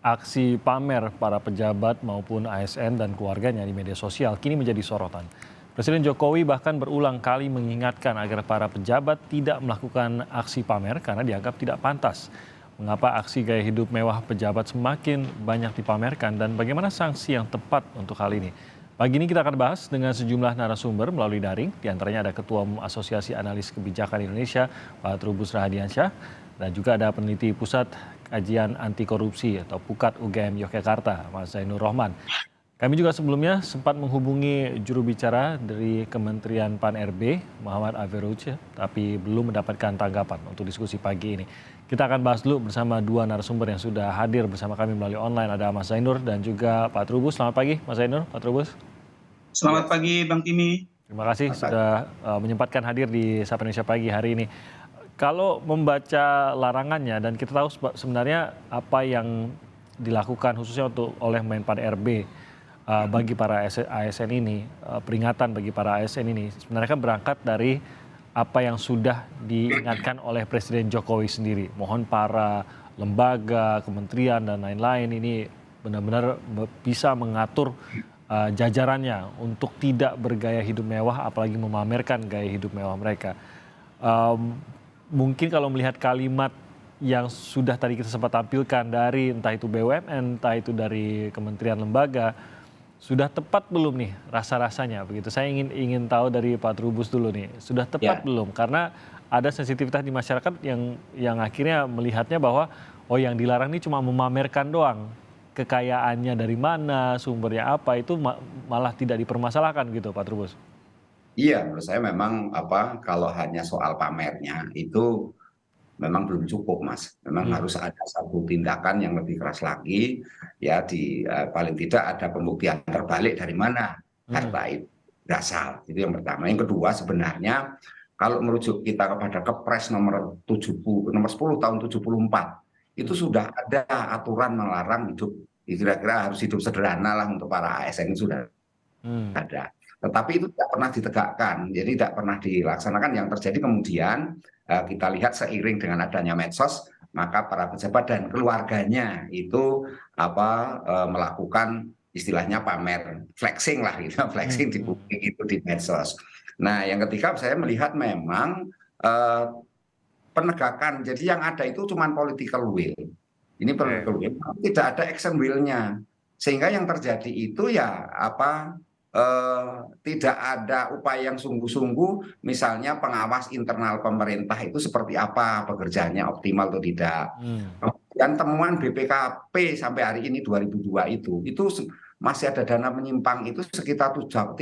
Aksi pamer para pejabat maupun ASN dan keluarganya di media sosial kini menjadi sorotan. Presiden Jokowi bahkan berulang kali mengingatkan agar para pejabat tidak melakukan aksi pamer karena dianggap tidak pantas. Mengapa aksi gaya hidup mewah pejabat semakin banyak dipamerkan dan bagaimana sanksi yang tepat untuk hal ini? Pagi ini kita akan bahas dengan sejumlah narasumber melalui daring. Di antaranya ada Ketua Umum Asosiasi Analis Kebijakan Indonesia, Pak Trubus Rahadiansyah, dan juga ada peneliti Pusat Kajian Anti Korupsi atau PUKAT UGM Yogyakarta, Mas Zainur Rohman. Kami juga sebelumnya sempat menghubungi juru bicara dari Kementerian Pan-RB, Muhammad Aferuce, tapi belum mendapatkan tanggapan untuk diskusi pagi ini. Kita akan bahas dulu bersama dua narasumber yang sudah hadir bersama kami melalui online. Ada Mas Zainur dan juga Pak Trubus. Selamat pagi, Mas Zainur, Pak Trubus. Selamat pagi, Bang Timi. Terima kasih sudah menyempatkan hadir di Sapa Indonesia Pagi hari ini. Kalau membaca larangannya dan kita tahu sebenarnya apa yang dilakukan khususnya oleh Menpan RB bagi para ASN ini, peringatan bagi para ASN ini sebenarnya kan berangkat dari apa yang sudah diingatkan oleh Presiden Jokowi sendiri. Mohon para lembaga, kementerian dan lain-lain ini benar-benar bisa mengatur jajarannya untuk tidak bergaya hidup mewah apalagi memamerkan gaya hidup mewah mereka. Mungkin kalau melihat kalimat yang sudah tadi kita sempat tampilkan dari entah itu BUMN, entah itu dari kementerian lembaga, sudah tepat belum nih rasa-rasanya begitu? Saya ingin tahu dari Pak Trubus dulu nih, sudah tepat belum? Karena ada sensitivitas di masyarakat yang akhirnya melihatnya bahwa yang dilarang ini cuma memamerkan doang, kekayaannya dari mana, sumbernya apa, itu malah tidak dipermasalahkan gitu, Pak Trubus. Iya, menurut saya memang kalau hanya soal pamernya itu memang belum cukup, Mas. Memang harus ada satu tindakan yang lebih keras lagi, ya paling tidak ada pembuktian terbalik dari mana harta itu berasal. Itu yang pertama. Yang kedua sebenarnya kalau merujuk kita kepada Kepres nomor 10 tahun 74 itu sudah ada aturan melarang hidup, kira-kira harus hidup sederhana lah untuk para ASN sudah ada. Tetapi itu tidak pernah ditegakkan, jadi tidak pernah dilaksanakan. Yang terjadi kemudian kita lihat seiring dengan adanya medsos, maka para pejabat dan keluarganya itu melakukan istilahnya pamer, flexing lah gitu, flexing di publik itu di medsos. Nah, yang ketiga saya melihat memang penegakan, jadi yang ada itu cuma political will. Ini political will, tidak ada action will-nya. Sehingga yang terjadi itu ya tidak ada upaya yang sungguh-sungguh, misalnya pengawas internal pemerintah itu seperti apa, bekerjanya optimal atau tidak. Dan temuan BPKP sampai hari ini 2002 itu masih ada dana menyimpang itu sekitar 37,1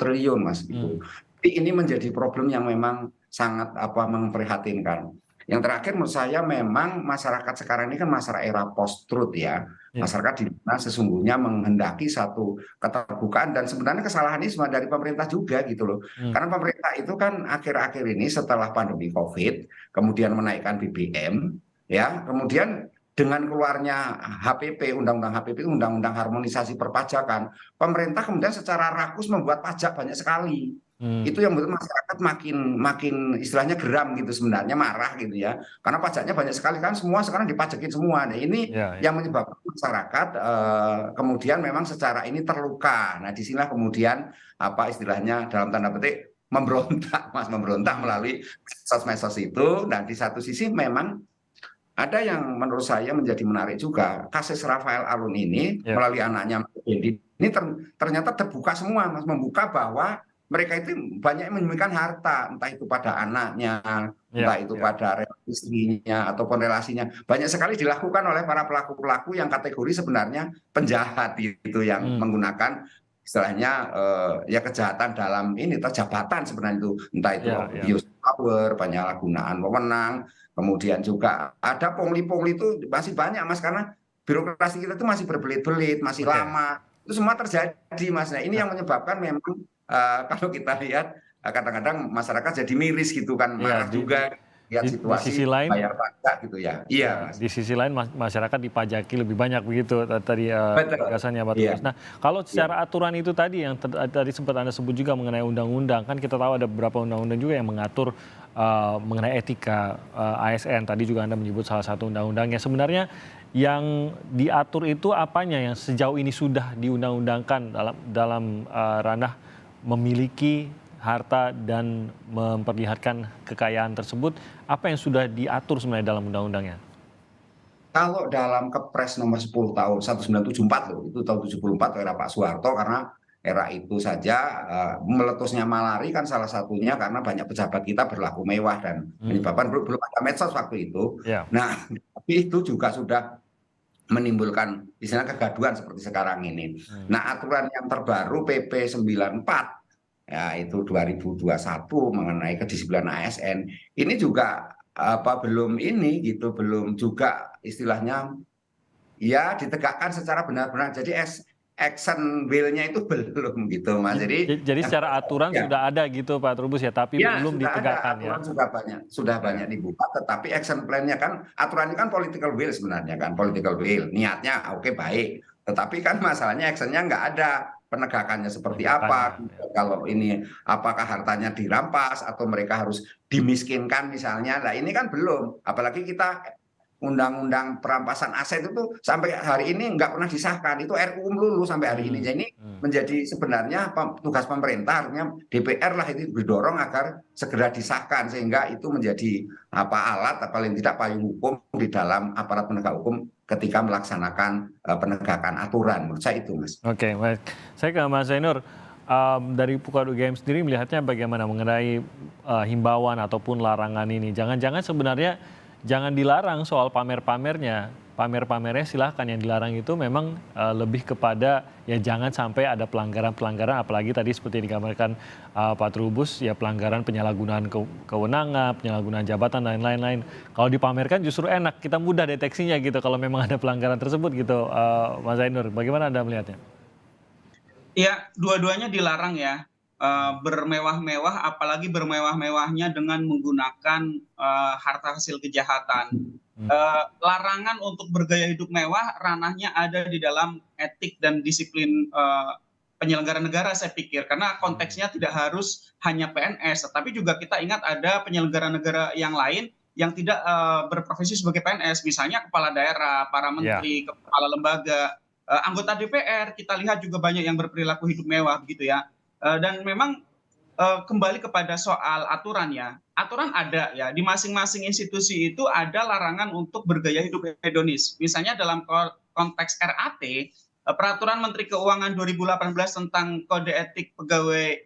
triliun, Mas. Jadi ini menjadi problem yang memang sangat memprihatinkan. Yang terakhir menurut saya memang masyarakat sekarang ini kan masyarakat era post-truth ya. Masyarakat di mana sesungguhnya menghendaki satu keterbukaan dan sebenarnya kesalahan ini semua dari pemerintah juga gitu loh. Karena pemerintah itu kan akhir-akhir ini setelah pandemi Covid, kemudian menaikkan BBM, ya, kemudian dengan keluarnya HPP, Undang-Undang HPP, Undang-Undang Harmonisasi Perpajakan, pemerintah kemudian secara rakus membuat pajak banyak sekali. Itu yang membuat masyarakat makin istilahnya geram gitu, sebenarnya marah gitu ya, karena pajaknya banyak sekali kan, semua sekarang dipajakin semua. Nah ini yang menyebabkan masyarakat kemudian memang secara ini terluka. Nah disinilah kemudian istilahnya dalam tanda petik memberontak, Mas, memberontak melalui medsos itu. Dan di satu sisi memang ada yang menurut saya menjadi menarik juga, kasus Rafael Alun ini melalui anaknya ini ternyata terbuka semua, Mas, membuka bahwa mereka itu banyak menyembunyikan harta, entah itu pada anaknya, entah itu pada istrinya, ataupun relasinya. Banyak sekali dilakukan oleh para pelaku-pelaku yang kategori sebenarnya penjahat itu, yang menggunakan istilahnya kejahatan dalam jabatan sebenarnya itu. Entah itu abuse power, penyalahgunaan wewenang, kemudian juga ada pungli-pungli itu masih banyak, Mas, karena birokrasi kita itu masih berbelit-belit, masih lama. Itu semua terjadi, Mas. Nah ini yang menyebabkan memang kalau kita lihat kadang-kadang masyarakat jadi miris gitu kan, marah juga lihat situasi di sisi lain, bayar pajak gitu ya. Iya, Mas. Di sisi lain masyarakat dipajaki lebih banyak begitu tadi gagasannya Pak Trubus. Nah, kalau secara aturan itu tadi yang tadi sempat Anda sebut juga mengenai undang-undang, kan kita tahu ada beberapa undang-undang juga yang mengatur mengenai etika ASN. Tadi juga Anda menyebut salah satu undang-undangnya. Sebenarnya Yang diatur itu apanya yang sejauh ini sudah diundang-undangkan dalam ranah memiliki harta dan memperlihatkan kekayaan tersebut, apa yang sudah diatur sebenarnya dalam undang-undangnya? Kalau dalam Kepres nomor 10 tahun 1974 loh, itu tahun 74 era Pak Soeharto, karena era itu saja meletusnya malari kan salah satunya karena banyak pejabat kita berlaku mewah dan menyebabkan belum ada medsos waktu itu. Ya. Nah, tapi itu juga sudah menimbulkan istilah kegaduhan seperti sekarang ini. Nah, aturan yang terbaru PP 94 ya itu 2021 mengenai kedisiplinan ASN ini juga belum ini gitu, belum juga istilahnya ya ditegakkan secara benar-benar. Jadi action will-nya itu belum gitu, Mas. Jadi secara aturan ya, sudah ada gitu Pak Trubus ya, tapi ya belum sudah ada ditegakkan ya. aturan, sudah banyak dibuka, tetapi action plan-nya kan aturan ini kan political will sebenarnya kan, political will. Niatnya oke, baik, tetapi kan masalahnya action-nya nggak ada. Penegakannya seperti apa? Ya. Kalau ini apakah hartanya dirampas atau mereka harus dimiskinkan misalnya? Nah, ini kan belum. Apalagi kita undang-undang perampasan aset itu sampai hari ini nggak pernah disahkan. Itu RUU melulu sampai hari ini. Jadi menjadi sebenarnya tugas pemerintah, artinya DPR lah itu didorong agar segera disahkan sehingga itu menjadi alat paling tidak payung hukum di dalam aparat penegak hukum ketika melaksanakan penegakan aturan. Menurut saya itu, Mas. Oke, baik. Saya ke Mas Zainur. Dari Pukat UGM sendiri melihatnya bagaimana mengenai himbauan ataupun larangan ini? Jangan-jangan sebenarnya jangan dilarang soal pamer-pamernya. Pamer-pamernya silahkan, yang dilarang itu memang lebih kepada ya jangan sampai ada pelanggaran-pelanggaran, apalagi tadi seperti digambarkan Pak Trubus, ya pelanggaran penyalahgunaan kewenangan, penyalahgunaan jabatan dan lain-lain. Kalau dipamerkan justru enak, kita mudah deteksinya gitu kalau memang ada pelanggaran tersebut gitu. Mas Zainur, bagaimana Anda melihatnya? Ya, dua-duanya dilarang ya. Bermewah-mewah, apalagi bermewah-mewahnya dengan menggunakan harta hasil kejahatan. Larangan untuk bergaya hidup mewah ranahnya ada di dalam etik dan disiplin penyelenggara negara, saya pikir, karena konteksnya tidak harus hanya PNS, tetapi juga kita ingat ada penyelenggara negara yang lain yang tidak berprofesi sebagai PNS, misalnya kepala daerah, para menteri, kepala lembaga, anggota DPR. Kita lihat juga banyak yang berperilaku hidup mewah begitu ya. Dan memang kembali kepada soal aturan ya. Aturan ada ya, di masing-masing institusi itu ada larangan untuk bergaya hidup hedonis. Misalnya dalam konteks RAT, Peraturan Menteri Keuangan 2018 tentang kode etik pegawai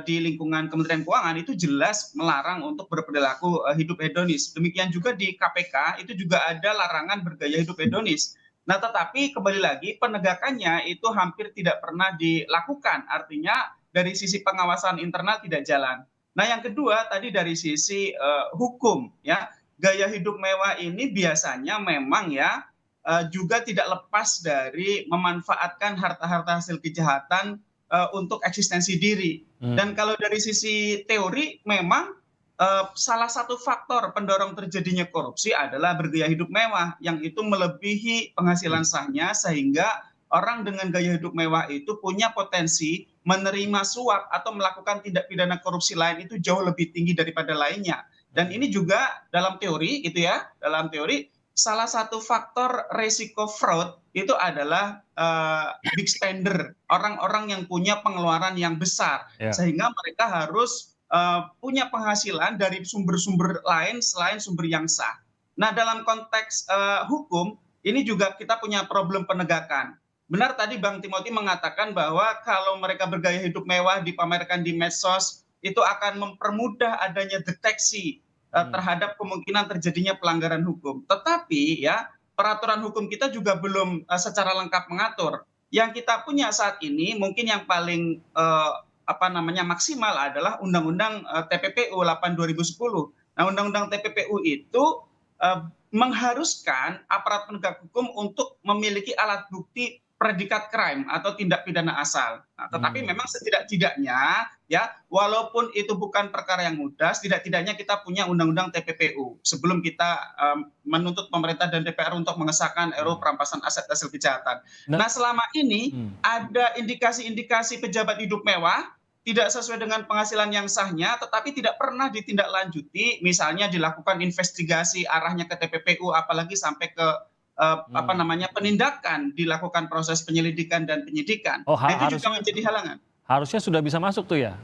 di lingkungan Kementerian Keuangan itu jelas melarang untuk berperilaku hidup hedonis. Demikian juga di KPK itu juga ada larangan bergaya hidup hedonis. Nah, tetapi kembali lagi penegakannya itu hampir tidak pernah dilakukan. Artinya dari sisi pengawasan internal tidak jalan. Nah, yang kedua tadi dari sisi hukum ya, gaya hidup mewah ini biasanya memang ya juga tidak lepas dari memanfaatkan harta-harta hasil kejahatan untuk eksistensi diri. Dan kalau dari sisi teori memang salah satu faktor pendorong terjadinya korupsi adalah bergaya hidup mewah yang itu melebihi penghasilan sahnya, sehingga orang dengan gaya hidup mewah itu punya potensi menerima suap atau melakukan tindak pidana korupsi lain itu jauh lebih tinggi daripada lainnya. Dan ini juga dalam teori gitu ya, dalam teori salah satu faktor resiko fraud itu adalah big spender, orang-orang yang punya pengeluaran yang besar, sehingga mereka harus punya penghasilan dari sumber-sumber lain selain sumber yang sah. Nah, dalam konteks hukum ini juga kita punya problem penegakan. Benar tadi Bang Timothy mengatakan bahwa kalau mereka bergaya hidup mewah dipamerkan di medsos itu akan mempermudah adanya deteksi terhadap kemungkinan terjadinya pelanggaran hukum. Tetapi ya peraturan hukum kita juga belum secara lengkap mengatur. Yang kita punya saat ini mungkin yang paling maksimal adalah Undang-Undang TPPU 8 2010. Nah, Undang-Undang TPPU itu mengharuskan aparat penegak hukum untuk memiliki alat bukti predikat crime atau tindak pidana asal. Nah, tetapi memang setidak-tidaknya ya, walaupun itu bukan perkara yang mudah, setidak-tidaknya kita punya Undang-Undang TPPU sebelum kita menuntut pemerintah dan DPR untuk mengesahkan RUU perampasan aset hasil kejahatan. Nah, selama ini ada indikasi-indikasi pejabat hidup mewah tidak sesuai dengan penghasilan yang sahnya, tetapi tidak pernah ditindaklanjuti, misalnya dilakukan investigasi arahnya ke TPPU, apalagi sampai ke apa namanya penindakan, dilakukan proses penyelidikan dan penyidikan. Oh, Nah, itu juga menjadi halangan. harusnya sudah bisa masuk tuh ya,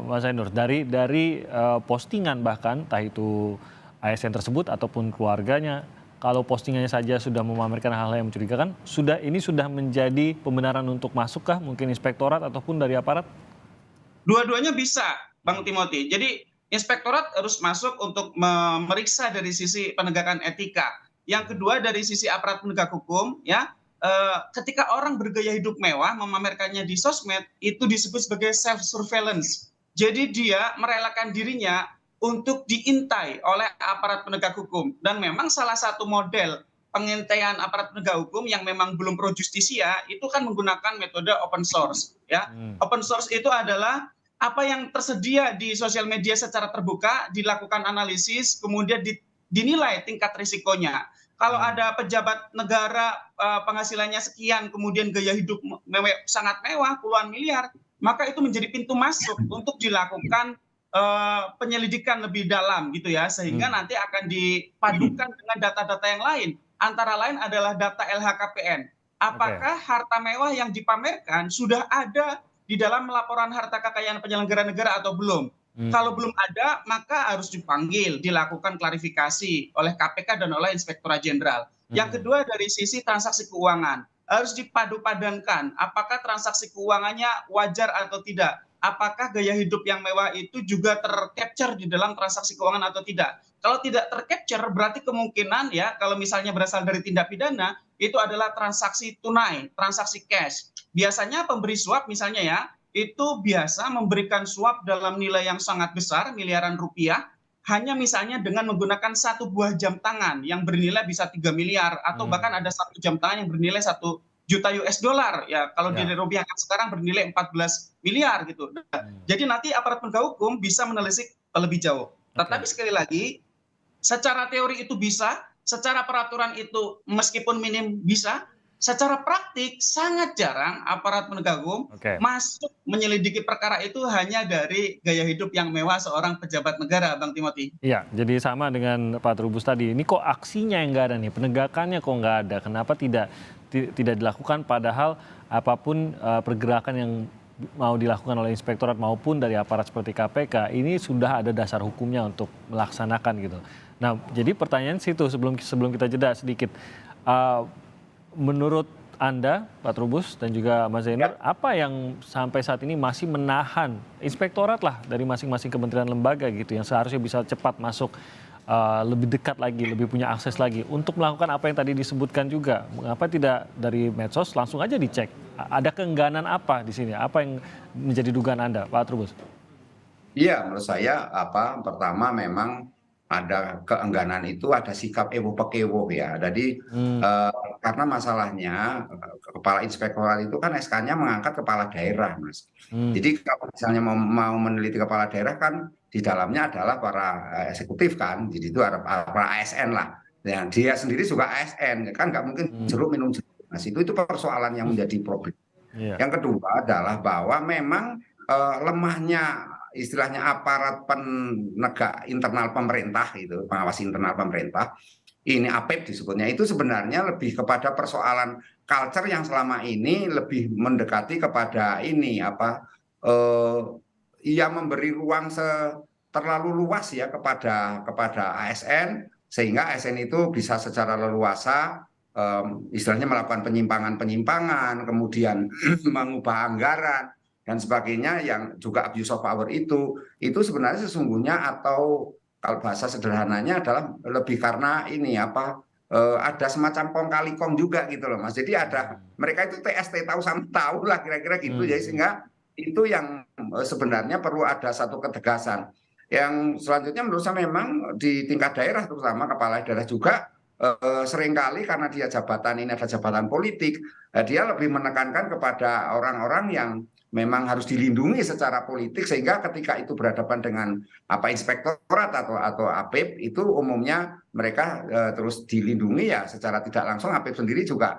Mas Ainur, dari postingan bahkan, entah itu ASN tersebut ataupun keluarganya, kalau postingannya saja sudah memamerkan hal-hal yang mencurigakan, ini sudah menjadi pembenaran untuk masukkah mungkin inspektorat ataupun dari aparat? Dua-duanya bisa, Bang Timothy. Jadi inspektorat harus masuk untuk memeriksa dari sisi penegakan etika. Yang kedua dari sisi aparat penegak hukum, ya ketika orang bergaya hidup mewah memamerkannya di sosmed itu disebut sebagai self surveillance. Jadi dia merelakan dirinya untuk diintai oleh aparat penegak hukum. Dan memang salah satu model pengintaian aparat penegak hukum yang memang belum pro justisia itu kan menggunakan metode open source, ya. Open source itu adalah apa yang tersedia di sosial media secara terbuka, dilakukan analisis, kemudian dinilai tingkat risikonya. Kalau ada pejabat negara penghasilannya sekian, kemudian gaya hidup sangat mewah, puluhan miliar, maka itu menjadi pintu masuk untuk dilakukan penyelidikan lebih dalam gitu ya, sehingga nanti akan dipadukan dengan data-data yang lain. Antara lain adalah data LHKPN. Apakah harta mewah yang dipamerkan sudah ada di dalam laporan harta kekayaan penyelenggara negara atau belum? Kalau belum ada, maka harus dipanggil, dilakukan klarifikasi oleh KPK dan oleh Inspektorat Jenderal. Yang kedua dari sisi transaksi keuangan, harus dipadu-padankan apakah transaksi keuangannya wajar atau tidak. Apakah gaya hidup yang mewah itu juga tercapture di dalam transaksi keuangan atau tidak. Kalau tidak tercapture berarti kemungkinan ya kalau misalnya berasal dari tindak pidana itu adalah transaksi tunai, transaksi cash. Biasanya pemberi suap misalnya ya, itu biasa memberikan suap dalam nilai yang sangat besar, miliaran rupiah, hanya misalnya dengan menggunakan satu buah jam tangan yang bernilai bisa 3 miliar atau bahkan ada satu jam tangan yang bernilai 1 juta US dollar ya kalau dirupiahkan sekarang bernilai 14 miliar gitu. Jadi nanti aparat penegak hukum bisa menelisik lebih jauh. Tetapi sekali lagi secara teori itu bisa, secara peraturan itu meskipun minim bisa, secara praktik sangat jarang aparat penegak hukum masuk menyelidiki perkara itu hanya dari gaya hidup yang mewah seorang pejabat negara, Bang Timothy. Iya, jadi sama dengan Pak Trubus tadi. Ini kok aksinya yang nggak ada nih, penegakannya kok nggak ada. Kenapa tidak dilakukan? Padahal apapun pergerakan yang mau dilakukan oleh inspektorat maupun dari aparat seperti KPK, ini sudah ada dasar hukumnya untuk melaksanakan gitu. Nah, jadi pertanyaan situ sebelum kita jeda sedikit. Menurut Anda, Pak Trubus dan juga Mas Zainur, apa yang sampai saat ini masih menahan inspektorat lah dari masing-masing kementerian lembaga gitu yang seharusnya bisa cepat masuk, lebih dekat lagi, lebih punya akses lagi untuk melakukan apa yang tadi disebutkan juga? Mengapa tidak dari medsos langsung aja dicek? Ada keengganan apa di sini? Apa yang menjadi dugaan Anda, Pak Trubus? Iya, menurut saya pertama memang ada keengganan itu, ada sikap ewo pekewo ya. Jadi karena masalahnya kepala inspektorat itu kan SK-nya mengangkat kepala daerah, Mas. Jadi kalau misalnya mau meneliti kepala daerah kan di dalamnya adalah para eksekutif kan. Jadi itu ada para ASN lah. Dan dia sendiri juga ASN kan nggak mungkin jeruk minum jeruk. Mas itu persoalan yang menjadi problem. Yang kedua adalah bahwa memang lemahnya istilahnya aparat penegak internal pemerintah itu, pengawas internal pemerintah, ini APEP disebutnya, itu sebenarnya lebih kepada persoalan culture yang selama ini lebih mendekati kepada ini ia memberi ruang terlalu luas ya kepada ASN, sehingga ASN itu bisa secara leluasa istilahnya melakukan penyimpangan, kemudian mengubah anggaran dan sebagainya, yang juga abuse of power itu sebenarnya sesungguhnya, atau kalau bahasa sederhananya adalah lebih karena ini ada semacam kong kali kong juga gitu loh, Mas. Jadi ada mereka itu TST tahu sama tahu lah kira-kira gitu ya, sehingga itu yang sebenarnya perlu ada satu ketegasan. Yang selanjutnya menurut saya memang di tingkat daerah terutama kepala daerah juga seringkali karena dia jabatan ini adalah jabatan politik, dia lebih menekankan kepada orang-orang yang memang harus dilindungi secara politik, sehingga ketika itu berhadapan dengan inspektorat atau APEP itu umumnya mereka terus dilindungi ya secara tidak langsung. APEP sendiri juga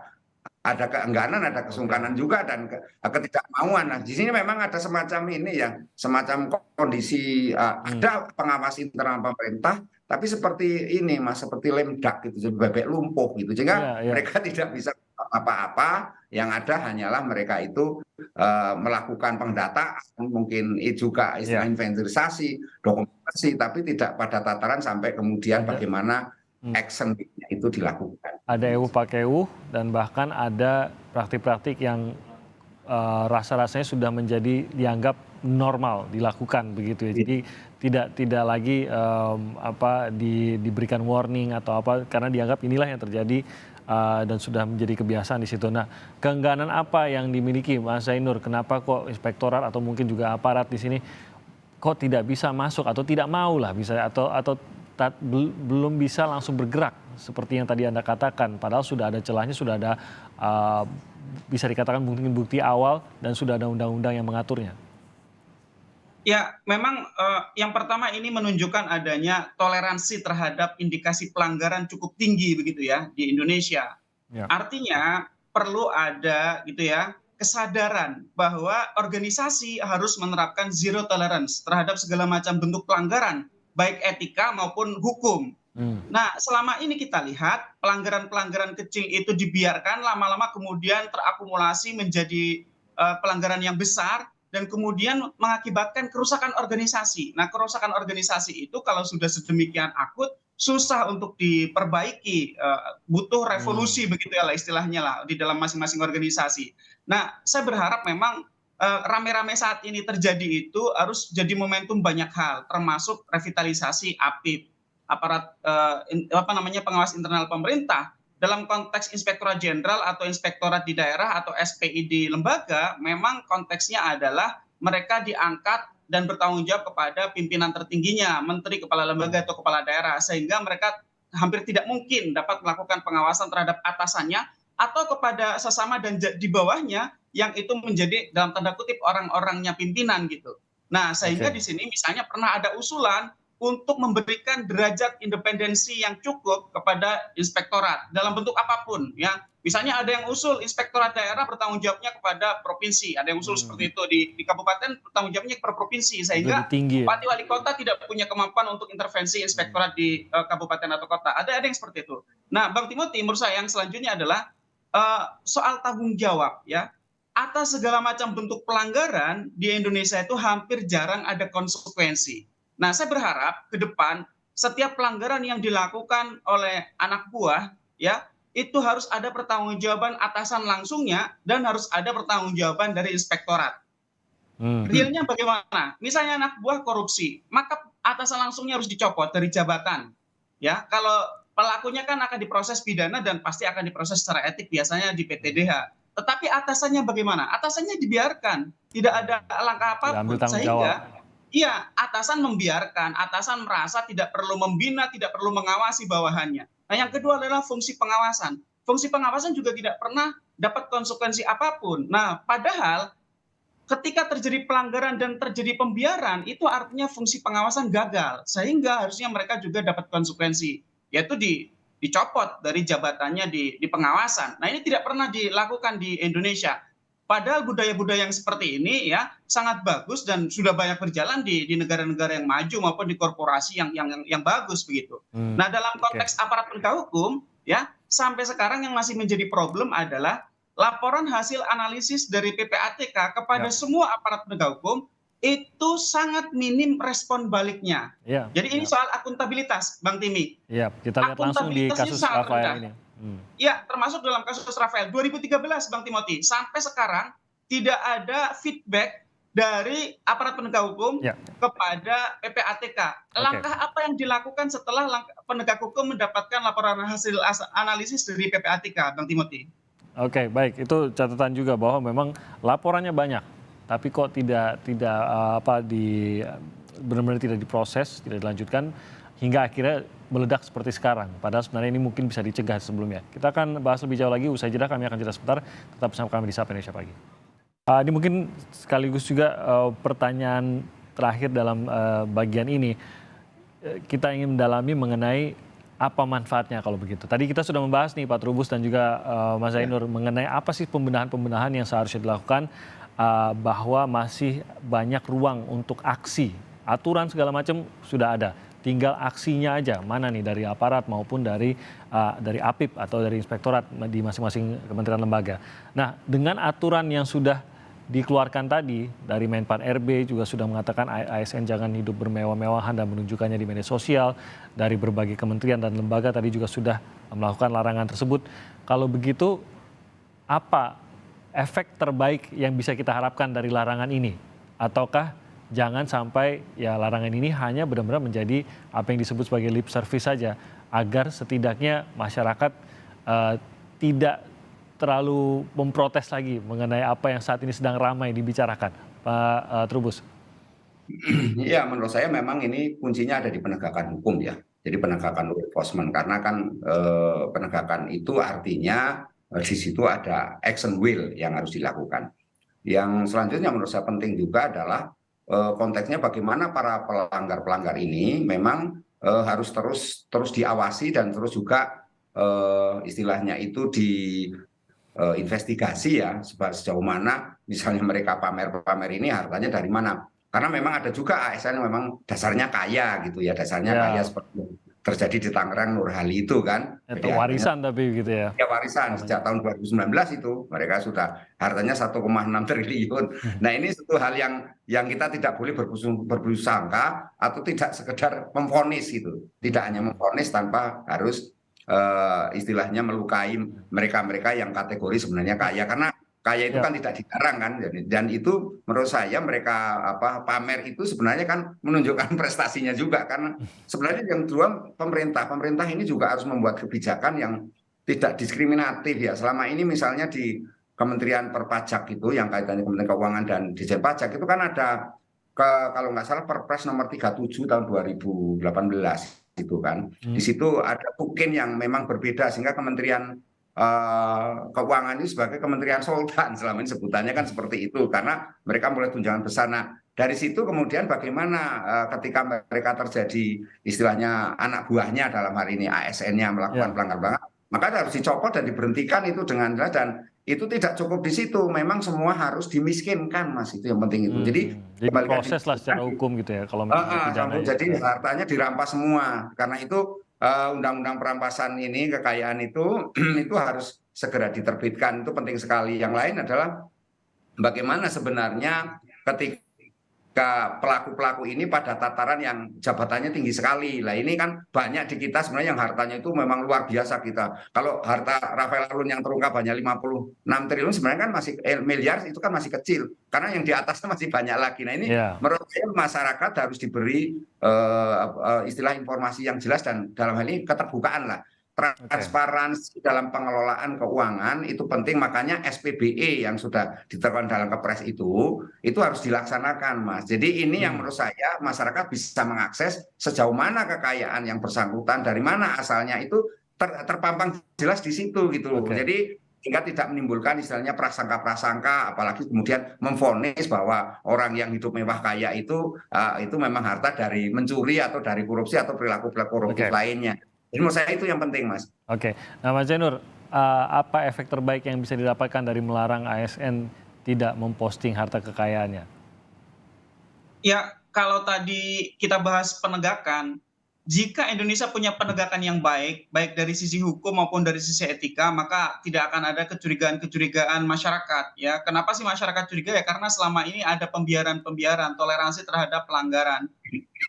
ada keengganan, ada kesungkanan juga dan ketidakmauan. Nah, di sini memang ada semacam ini ya, semacam kondisi ada pengawas internal pemerintah, tapi seperti ini Mas, seperti lemdak gitu, jadi bebek lumpuh gitu, sehingga Iya, iya. mereka tidak bisa apa-apa. Yang ada hanyalah mereka itu melakukan pendataan, mungkin juga istilah Iya. inventarisasi, dokumentasi, tapi tidak pada tataran sampai kemudian Ada bagaimana action itu dilakukan. ada ewu pakai ewu dan bahkan ada praktik-praktik yang rasa-rasanya sudah menjadi dianggap normal dilakukan begitu ya. Jadi tidak lagi diberikan warning atau apa karena dianggap inilah yang terjadi dan sudah menjadi kebiasaan di situ. Nah, keengganan apa yang dimiliki Mas Zainur? Kenapa kok inspektorat atau mungkin juga aparat di sini kok tidak bisa masuk atau tidak mau lah bisa atau belum bisa langsung bergerak seperti yang tadi Anda katakan, padahal sudah ada celahnya, sudah ada bisa dikatakan bukti awal dan sudah ada undang-undang yang mengaturnya. Ya, memang yang pertama ini menunjukkan adanya toleransi terhadap indikasi pelanggaran cukup tinggi begitu ya di Indonesia. Ya. Artinya perlu ada gitu ya kesadaran bahwa organisasi harus menerapkan zero tolerance terhadap segala macam bentuk pelanggaran, baik etika maupun hukum. Nah, selama ini kita lihat pelanggaran-pelanggaran kecil itu dibiarkan lama-lama kemudian terakumulasi menjadi pelanggaran yang besar dan kemudian mengakibatkan kerusakan organisasi. Nah, kerusakan organisasi itu kalau sudah sedemikian akut susah untuk diperbaiki, butuh revolusi begitu ya lah istilahnya lah di dalam masing-masing organisasi. Nah, saya berharap memang rame-rame saat ini terjadi itu harus jadi momentum banyak hal, termasuk revitalisasi APIP, aparat pengawas internal pemerintah dalam konteks inspektorat jenderal atau inspektorat di daerah atau SPI di lembaga. Memang konteksnya adalah mereka diangkat dan bertanggung jawab kepada pimpinan tertingginya, menteri, kepala lembaga atau kepala daerah, sehingga mereka hampir tidak mungkin dapat melakukan pengawasan terhadap atasannya atau kepada sesama dan di bawahnya yang itu menjadi dalam tanda kutip orang-orangnya pimpinan gitu. Nah, sehingga di sini misalnya pernah ada usulan untuk memberikan derajat independensi yang cukup kepada inspektorat dalam bentuk apapun ya. Misalnya ada yang usul inspektorat daerah bertanggung jawabnya kepada provinsi, ada yang usul seperti itu di kabupaten bertanggung jawabnya per provinsi, sehingga bupati wali kota tidak punya kemampuan untuk intervensi inspektorat di kabupaten atau kota. Ada yang seperti itu. Nah, Bang Timothy, menurut saya yang selanjutnya adalah soal tanggung jawab ya. Atas segala macam bentuk pelanggaran di Indonesia itu hampir jarang ada konsekuensi. Nah, saya berharap ke depan setiap pelanggaran yang dilakukan oleh anak buah ya itu harus ada pertanggungjawaban atasan langsungnya dan harus ada pertanggungjawaban dari inspektorat. Realnya bagaimana? Misalnya anak buah korupsi, maka atasan langsungnya harus dicopot dari jabatan. Ya, kalau pelakunya kan akan diproses pidana dan pasti akan diproses secara etik biasanya di PTDH. Tetapi atasannya bagaimana? Atasannya dibiarkan, tidak ada langkah apapun sehingga iya, atasan membiarkan, atasan merasa tidak perlu membina, tidak perlu mengawasi bawahannya. Nah, yang kedua adalah fungsi pengawasan. Fungsi pengawasan juga tidak pernah dapat konsekuensi apapun. Nah, padahal ketika terjadi pelanggaran dan terjadi pembiaran, itu artinya fungsi pengawasan gagal. Sehingga harusnya mereka juga dapat konsekuensi, yaitu dicopot dari jabatannya di pengawasan. Nah, ini tidak pernah dilakukan di Indonesia. Padahal budaya-budaya yang seperti ini ya sangat bagus dan sudah banyak berjalan di negara-negara yang maju maupun di korporasi yang bagus begitu. Nah, dalam konteks aparat penegak hukum ya sampai sekarang yang masih menjadi problem adalah laporan hasil analisis dari PPATK kepada semua aparat penegak hukum itu sangat minim respon baliknya. Jadi ini soal akuntabilitas, Bang Timi. Iya, kita lihat langsung di kasus Rafael ini. Ya, termasuk dalam kasus Rafael 2013, Bang Timothy. Sampai sekarang tidak ada feedback dari aparat penegak hukum kepada PPATK. Langkah apa yang dilakukan setelah penegak hukum mendapatkan laporan hasil analisis dari PPATK, Bang Timothy? Oke, baik. Itu catatan juga bahwa memang laporannya banyak, tapi kok tidak benar-benar tidak diproses, tidak dilanjutkan hingga akhirnya meledak seperti sekarang. Padahal sebenarnya ini mungkin bisa dicegah sebelumnya. Kita akan bahas lebih jauh lagi, usai jeda kami akan jeda sebentar. Tetap bersama kami di Sapa Indonesia Pagi. Ini mungkin sekaligus juga pertanyaan terakhir dalam bagian ini. Kita ingin mendalami mengenai apa manfaatnya kalau begitu? Tadi kita sudah membahas nih Pak Trubus dan juga Mas Zainur mengenai apa sih pembenahan-pembenahan yang seharusnya dilakukan bahwa masih banyak ruang untuk aksi. Aturan segala macam sudah ada. Tinggal aksinya aja, mana nih dari aparat maupun dari APIP atau dari inspektorat di masing-masing kementerian lembaga. Nah, dengan aturan yang sudah dikeluarkan tadi dari Menpan RB juga sudah mengatakan ASN jangan hidup bermewah-mewahan dan menunjukkannya di media sosial. Dari berbagai kementerian dan lembaga tadi juga sudah melakukan larangan tersebut. Kalau begitu, apa efek terbaik yang bisa kita harapkan dari larangan ini? Ataukah jangan sampai ya larangan ini hanya benar-benar menjadi apa yang disebut sebagai lip service saja, agar setidaknya masyarakat tidak terlalu memprotes lagi mengenai apa yang saat ini sedang ramai dibicarakan, Pak Trubus. Iya, menurut saya memang ini kuncinya ada di penegakan hukum ya. Jadi penegakan law enforcement, karena kan penegakan itu artinya di situ ada action will yang harus dilakukan. Yang selanjutnya menurut saya penting juga adalah konteksnya bagaimana para pelanggar-pelanggar ini memang harus terus diawasi dan terus juga istilahnya itu investigasi ya sejauh mana misalnya mereka pamer ini hartanya dari mana. Karena memang ada juga ASN yang memang dasarnya kaya gitu ya, dasarnya kaya seperti yang terjadi di Tangerang Nurhali itu kan. Itu warisan tapi gitu ya. Ya warisan sejak tahun 2019 itu mereka sudah hartanya 1,6 triliun. Nah ini satu hal yang kita tidak boleh berprasangka atau tidak sekedar memvonis gitu. Tidak hanya memvonis tanpa harus istilahnya melukai mereka-mereka yang kategori sebenarnya kaya, karena kaya itu kan tidak dilarang kan, dan itu menurut saya mereka pamer itu sebenarnya kan menunjukkan prestasinya juga, karena sebenarnya yang kedua pemerintah ini juga harus membuat kebijakan yang tidak diskriminatif ya. Selama ini misalnya di Kementerian Perpajak itu yang kaitannya Kementerian Keuangan dan Ditjen Pajak itu kan ada kalau nggak salah Perpres nomor 37 tahun 2018 itu kan. Di situ ada tukin yang memang berbeda sehingga Kementerian Keuangan ini sebagai Kementerian Sultan selama ini sebutannya kan seperti itu karena mereka mulai tunjangan besar. Nah dari situ kemudian bagaimana ketika mereka terjadi istilahnya anak buahnya dalam hari ini ASN-nya melakukan pelanggaran, maka harus dicopot dan diberhentikan itu dengan jelas, dan itu tidak cukup di situ, memang semua harus dimiskinkan Mas, itu yang penting itu. Jadi proses lah secara hukum gitu ya kalau jadi hartanya dirampas semua, karena itu undang-undang perampasan ini kekayaan itu itu harus segera diterbitkan, itu penting sekali. Yang lain adalah bagaimana sebenarnya ketika pelaku-pelaku ini pada tataran yang jabatannya tinggi sekali. Lah ini kan banyak di kita sebenarnya yang hartanya itu memang luar biasa kita. Kalau harta Rafael Alun yang terungkap hanya 56 triliun sebenarnya kan masih miliar, itu kan masih kecil. Karena yang di atasnya masih banyak lagi. Nah ini menurut saya masyarakat harus diberi istilah informasi yang jelas dan dalam hal ini keterbukaan lah. Transparansi dalam pengelolaan keuangan itu penting, makanya SPBE yang sudah diterapkan dalam Kepres itu harus dilaksanakan Mas. Jadi ini yang menurut saya masyarakat bisa mengakses sejauh mana kekayaan yang bersangkutan, dari mana asalnya, itu terpampang jelas di situ gitu loh. Jadi sehingga tidak menimbulkan istilahnya prasangka-prasangka, apalagi kemudian memvonis bahwa orang yang hidup mewah kaya itu memang harta dari mencuri atau dari korupsi atau perilaku-perilaku koruptif lainnya. Jadi menurut saya itu yang penting Mas. Oke, nah Mas Zainur, apa efek terbaik yang bisa didapatkan dari melarang ASN tidak memposting harta kekayaannya? Ya, kalau tadi kita bahas penegakan, jika Indonesia punya penegakan yang baik dari sisi hukum maupun dari sisi etika, maka tidak akan ada kecurigaan-kecurigaan masyarakat. Ya, kenapa sih masyarakat curiga? Ya karena selama ini ada pembiaran, toleransi terhadap pelanggaran.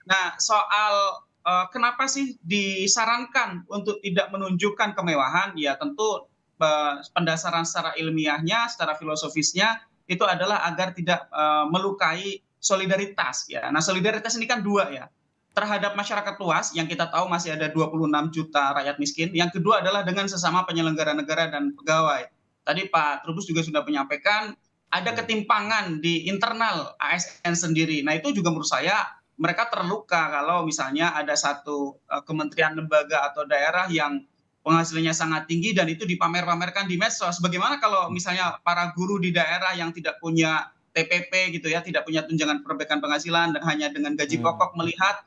Nah, soal kenapa sih disarankan untuk tidak menunjukkan kemewahan? Ya tentu pendasaran secara ilmiahnya, secara filosofisnya itu adalah agar tidak melukai solidaritas. Ya, nah solidaritas ini kan dua ya, terhadap masyarakat luas yang kita tahu masih ada 26 juta rakyat miskin. Yang kedua adalah dengan sesama penyelenggara negara dan pegawai. Tadi Pak Trubus juga sudah menyampaikan ada ketimpangan di internal ASN sendiri. Nah itu juga menurut saya mereka terluka kalau misalnya ada satu kementerian, lembaga atau daerah yang penghasilannya sangat tinggi dan itu dipamer-pamerkan di medsos. Bagaimana kalau misalnya para guru di daerah yang tidak punya TPP gitu ya, tidak punya tunjangan perbaikan penghasilan dan hanya dengan gaji pokok melihat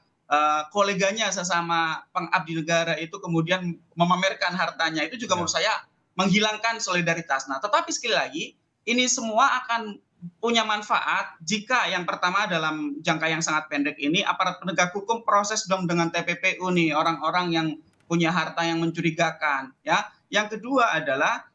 koleganya sesama pengabdi negara itu kemudian memamerkan hartanya, itu juga menurut saya menghilangkan solidaritas. Nah, tetapi sekali lagi ini semua akan punya manfaat jika yang pertama dalam jangka yang sangat pendek ini aparat penegak hukum proses dong dengan TPPU nih orang-orang yang punya harta yang mencurigakan ya. Yang kedua adalah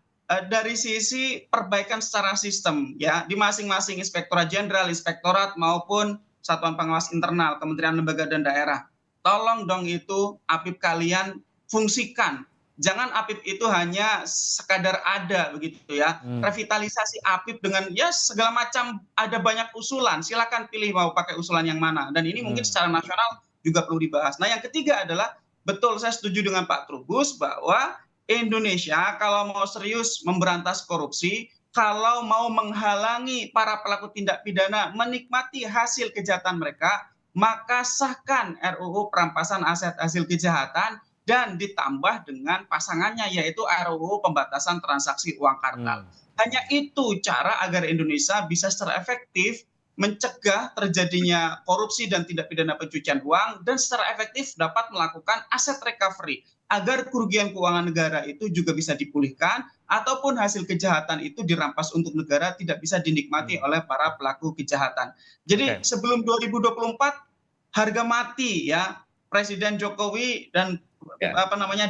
dari sisi perbaikan secara sistem ya di masing-masing inspektorat jenderal, inspektorat maupun satuan pengawas internal, kementerian lembaga dan daerah. Tolong dong itu APIP kalian fungsikan. Jangan APIP itu hanya sekadar ada begitu ya. Revitalisasi APIP dengan ya segala macam ada banyak usulan. Silakan pilih mau pakai usulan yang mana. Dan ini mungkin secara nasional juga perlu dibahas. Nah, yang ketiga adalah betul saya setuju dengan Pak Trubus bahwa Indonesia kalau mau serius memberantas korupsi, kalau mau menghalangi para pelaku tindak pidana menikmati hasil kejahatan mereka, maka sahkan RUU perampasan aset hasil kejahatan dan ditambah dengan pasangannya yaitu RUU pembatasan transaksi uang kartal. Hanya itu cara agar Indonesia bisa secara efektif mencegah terjadinya korupsi dan tindak pidana pencucian uang dan secara efektif dapat melakukan aset recovery agar kerugian keuangan negara itu juga bisa dipulihkan ataupun hasil kejahatan itu dirampas untuk negara tidak bisa dinikmati oleh para pelaku kejahatan. Jadi sebelum 2024 harga mati ya Presiden Jokowi dan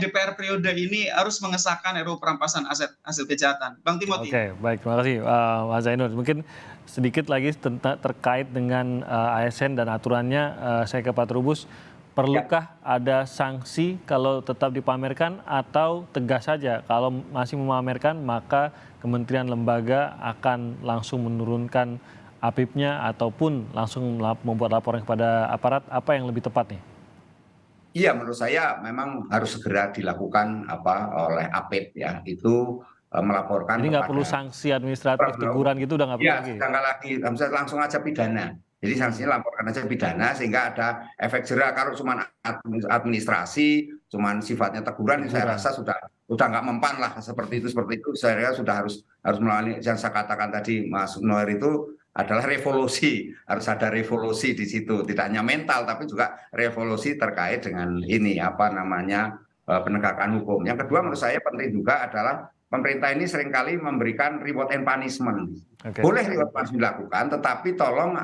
DPR periode ini harus mengesahkan RUU perampasan aset hasil kejahatan. Bang Timothy. Oke, baik, terima kasih Mas Zainur. Mungkin sedikit lagi terkait dengan ASN dan aturannya, saya ke Pak Trubus. Perlukah ada sanksi kalau tetap dipamerkan atau tegas saja kalau masih memamerkan maka kementerian lembaga akan langsung menurunkan APIP-nya ataupun langsung membuat laporan kepada aparat? Apa yang lebih tepat nih? Iya, menurut saya memang harus segera dilakukan oleh APIP ya, itu melaporkan. Jadi nggak perlu sanksi administratif, teguran gitu udah nggak perlu lagi? Ya, nggak lagi, langsung aja pidana. Jadi sanksinya laporkan aja pidana sehingga ada efek jera. Kalau cuma administrasi, cuma sifatnya teguran, saya rasa sudah nggak mempan lah seperti itu. Saya rasa sudah harus melalui yang saya katakan tadi Mas Noer itu adalah revolusi, harus ada revolusi di situ, tidak hanya mental tapi juga revolusi terkait dengan ini penegakan hukum. Yang kedua menurut saya penting juga adalah pemerintah ini seringkali memberikan reward and punishment. Boleh reward punishment dilakukan, tetapi tolong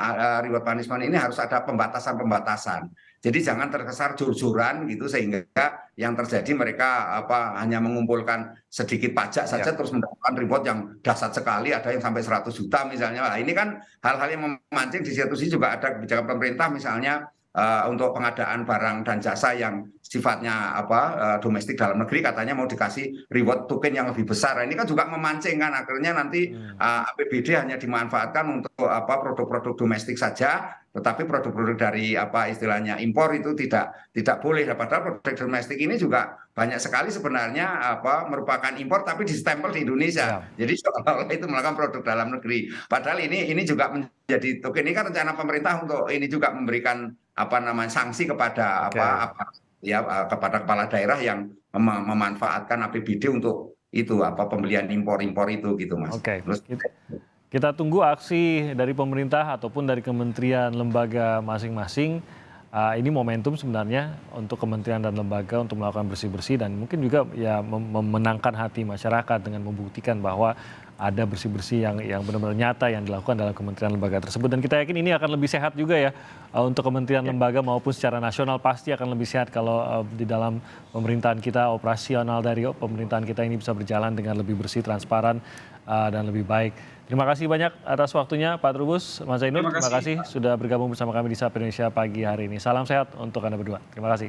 reward punishment ini harus ada pembatasan. Jadi jangan terkesan jor-joran gitu sehingga yang terjadi mereka hanya mengumpulkan sedikit pajak saja terus mendapatkan reward yang dahsyat sekali, ada yang sampai 100 juta misalnya. Nah, ini kan hal-hal yang memancing. Di satu sisi juga ada kebijakan pemerintah misalnya untuk pengadaan barang dan jasa yang sifatnya domestik dalam negeri katanya mau dikasih reward token yang lebih besar. Nah, ini kan juga memancing kan akhirnya nanti APBD hanya dimanfaatkan untuk produk-produk domestik saja, tetapi produk-produk dari istilahnya impor itu tidak boleh. Padahal produk domestik ini juga banyak sekali sebenarnya merupakan impor tapi distempel di Indonesia. Jadi seolah-olah itu melakukan produk dalam negeri. Padahal ini juga menjadi token. Ini kan rencana pemerintah untuk ini juga memberikan sanksi kepada kepada kepala daerah yang memanfaatkan APBD untuk itu pembelian impor itu gitu Mas. Oke. Kita tunggu aksi dari pemerintah ataupun dari kementerian lembaga masing-masing. Ini momentum sebenarnya untuk kementerian dan lembaga untuk melakukan bersih-bersih dan mungkin juga ya memenangkan hati masyarakat dengan membuktikan bahwa ada bersih-bersih yang benar-benar nyata yang dilakukan dalam kementerian lembaga tersebut. Dan kita yakin ini akan lebih sehat juga ya untuk kementerian lembaga maupun secara nasional pasti akan lebih sehat kalau di dalam pemerintahan kita, operasional dari pemerintahan kita ini bisa berjalan dengan lebih bersih, transparan, dan lebih baik. Terima kasih banyak atas waktunya Pak Trubus, Mas Zainur. Terima kasih sudah bergabung bersama kami di Sapa Indonesia pagi hari ini. Salam sehat untuk Anda berdua. Terima kasih.